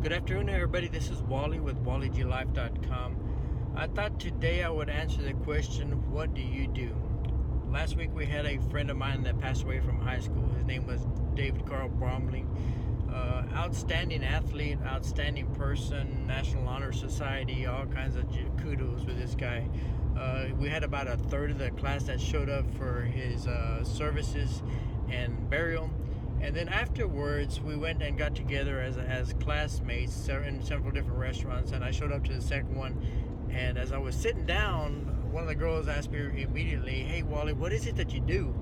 Good afternoon, everybody. This is Wally with WallyGLife.com. I thought today I would answer the question, what do you do? Last week we had a friend of mine that passed away from high school. His name was David Carl Bromley. Outstanding athlete, outstanding person, National Honor Society, all kinds of kudos with this guy. We had about a third of the class that showed up for his services and burial. And then afterwards, we went and got together as classmates in several different restaurants. And I showed up to the second one. And as I was sitting down, one of the girls asked me immediately, "Hey, Wally, what is it that you do?"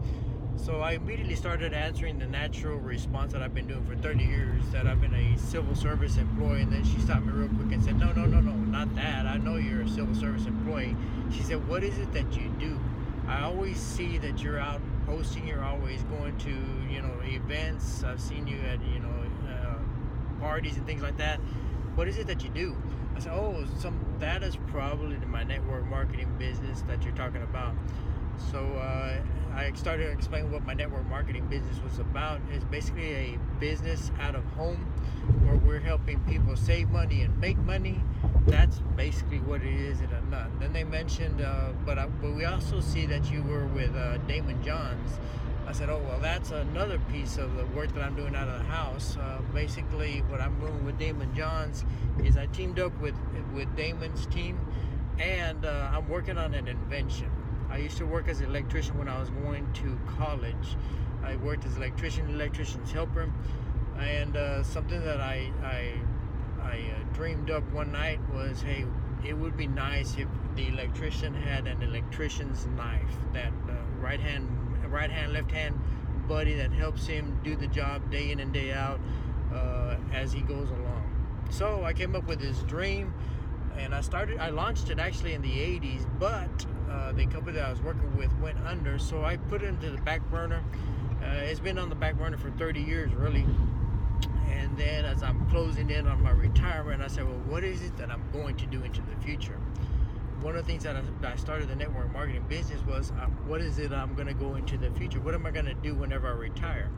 So I immediately started answering the natural response that I've been doing for 30 years, that I've been a civil service employee. And then she stopped me real quick and said, no, not that. I know you're a civil service employee. She said, what is it that you do? I always see that you're out posting, you're always going to, events. I've seen you at, parties and things like that. What is it that you do? I said, that is probably my network marketing business that you're talking about. So I started explaining what my network marketing business was about. It's basically a business out of home where we're helping people save money and make money. That's basically what it is in a nut. Then they mentioned, but we also see that you were with Damon Johns. I said, that's another piece of the work that I'm doing out of the house. Basically, what I'm doing with Damon Johns is I teamed up with Damon's team, and I'm working on an invention. I used to work as an electrician when I was going to college. I worked as an electrician's helper, and something that I dreamed up one night was, hey, it would be nice if the electrician had an electrician's knife, that right hand, left hand buddy that helps him do the job day in and day out as he goes along. So I came up with this dream, and I launched it actually in the 80s, but the company that I was working with went under, so I put it into the back burner. It's been on the back burner for 30 years, really. And then as I'm closing in on my retirement, I said, what is it that I'm going to do into the future? One of the things that I started the network marketing business was, what is it I'm going to go into the future? What am I going to do whenever I retire?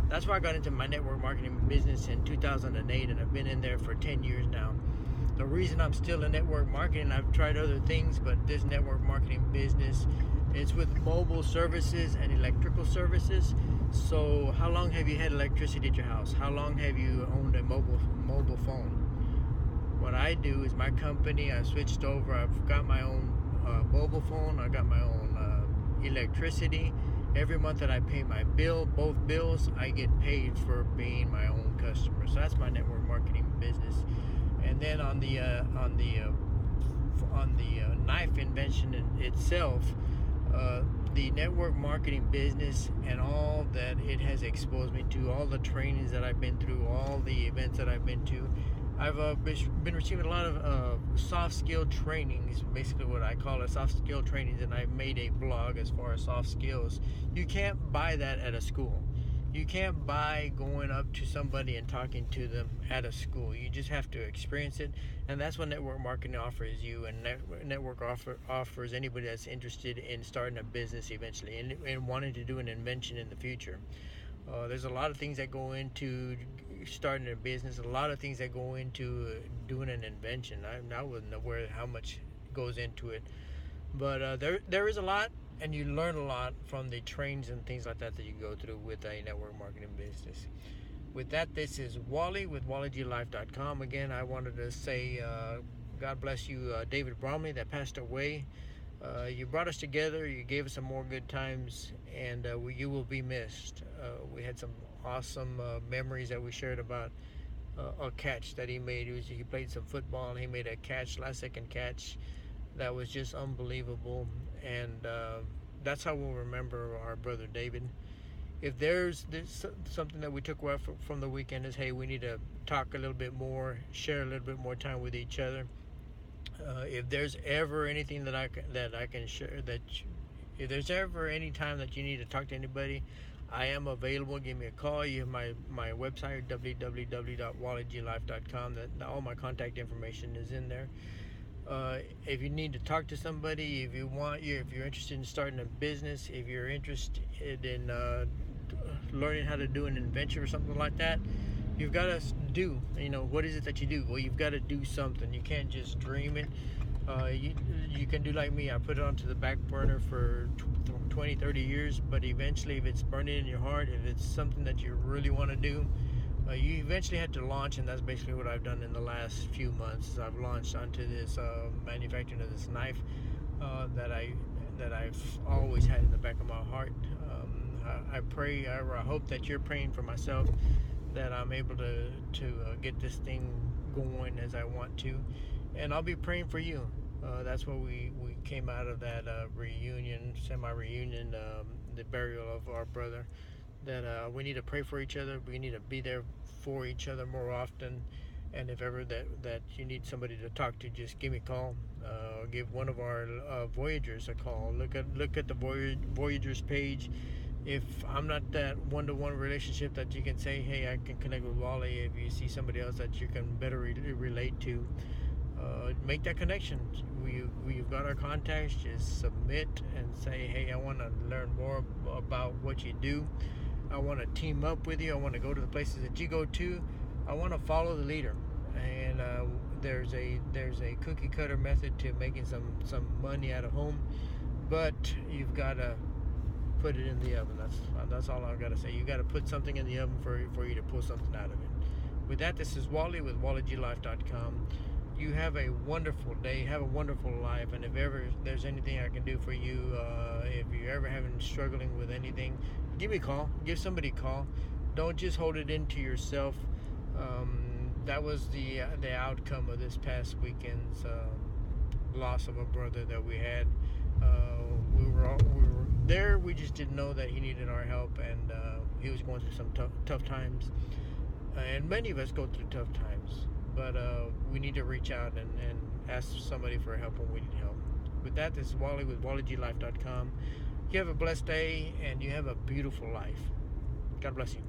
That's why I got into my network marketing business in 2008, and I've been in there for 10 years now. The reason I'm still in network marketing, I've tried other things, but this network marketing business, it's with mobile services and electrical services. So how long have you had electricity at your house? How long have you owned a mobile phone? What I do is my company, I switched over. I've got my own mobile phone. I got my own electricity. Every month that I pay my bill, both bills, I get paid for being my own customer. So that's my network marketing business. And then on the knife invention itself, the network marketing business and all that it has exposed me to, all the trainings that I've been through, all the events that I've been to, I've been receiving a lot of soft skill trainings, basically what I call it, soft skill trainings, and I made a blog as far as soft skills. You can't buy that at a school. You can't buy going up to somebody and talking to them at a school. You just have to experience it, and that's what network marketing offers you, and network offers anybody that's interested in starting a business eventually and wanting to do an invention in the future. There's a lot of things that go into starting a business, a lot of things that go into doing an invention. I wasn't aware how much goes into it, but there is a lot, and you learn a lot from the trainings and things like that you go through with a network marketing business. With that, this is Wally with WallyGLife.com. Again, I wanted to say God bless you, David Bromley, that passed away. You brought us together, you gave us some more good times, and you will be missed. We had some awesome memories that we shared about a catch that he made. He played some football, and he made a last second catch that was just unbelievable, and that's how we'll remember our brother David. If there's something that we took away from the weekend is, hey, we need to talk a little bit more, share a little bit more time with each other. If there's ever anything that I can share, if there's ever any time that you need to talk to anybody, I am available. Give me a call. You have my website, www.wallyglife.com. That all my contact information is in there. If you need to talk to somebody, if you're interested in starting a business, if you're interested in learning how to do an invention or something like that, you've got to do. What is it that you do? Well, you've got to do something. You can't just dream it. You can do like me. I put it onto the back burner for 20, 30 years, but eventually, if it's burning in your heart, if it's something that you really want to do, you eventually have to launch, and that's basically what I've done in the last few months. I've launched onto this manufacturing of this knife that I've always had in the back of my heart. I pray, I hope that you're praying for myself, that I'm able to get this thing going as I want to, and I'll be praying for you. That's what we came out of that semi-reunion, the burial of our brother. That we need to pray for each other. We need to be there for each other more often. And if ever that you need somebody to talk to, just give me a call. Give one of our Voyagers a call. Look at the Voyagers page. If I'm not that one-to-one relationship that you can say, hey, I can connect with Wally. If you see somebody else that you can better relate to, make that connection. We've got our contacts. Just submit and say, hey, I want to learn more about what you do. I want to team up with you. I want to go to the places that you go to. I want to follow the leader. And there's a cookie cutter method to making some money out of home, but you've got to put it in the oven. That's all I've got to say. You got to put something in the oven for you to pull something out of it. With that, this is Wally with WallyGLife.com. You have a wonderful day. Have a wonderful life. And if ever there's anything I can do for you, if you're ever struggling with anything, give me a call. Give somebody a call. Don't just hold it into yourself. That was the outcome of this past weekend's loss of a brother that we had. We were there. We just didn't know that he needed our help, and he was going through some tough times. And many of us go through tough times, but we need to reach out and ask somebody for help when we need help. With that, this is Wally with WallyGLife.com. You have a blessed day, and you have a beautiful life. God bless you.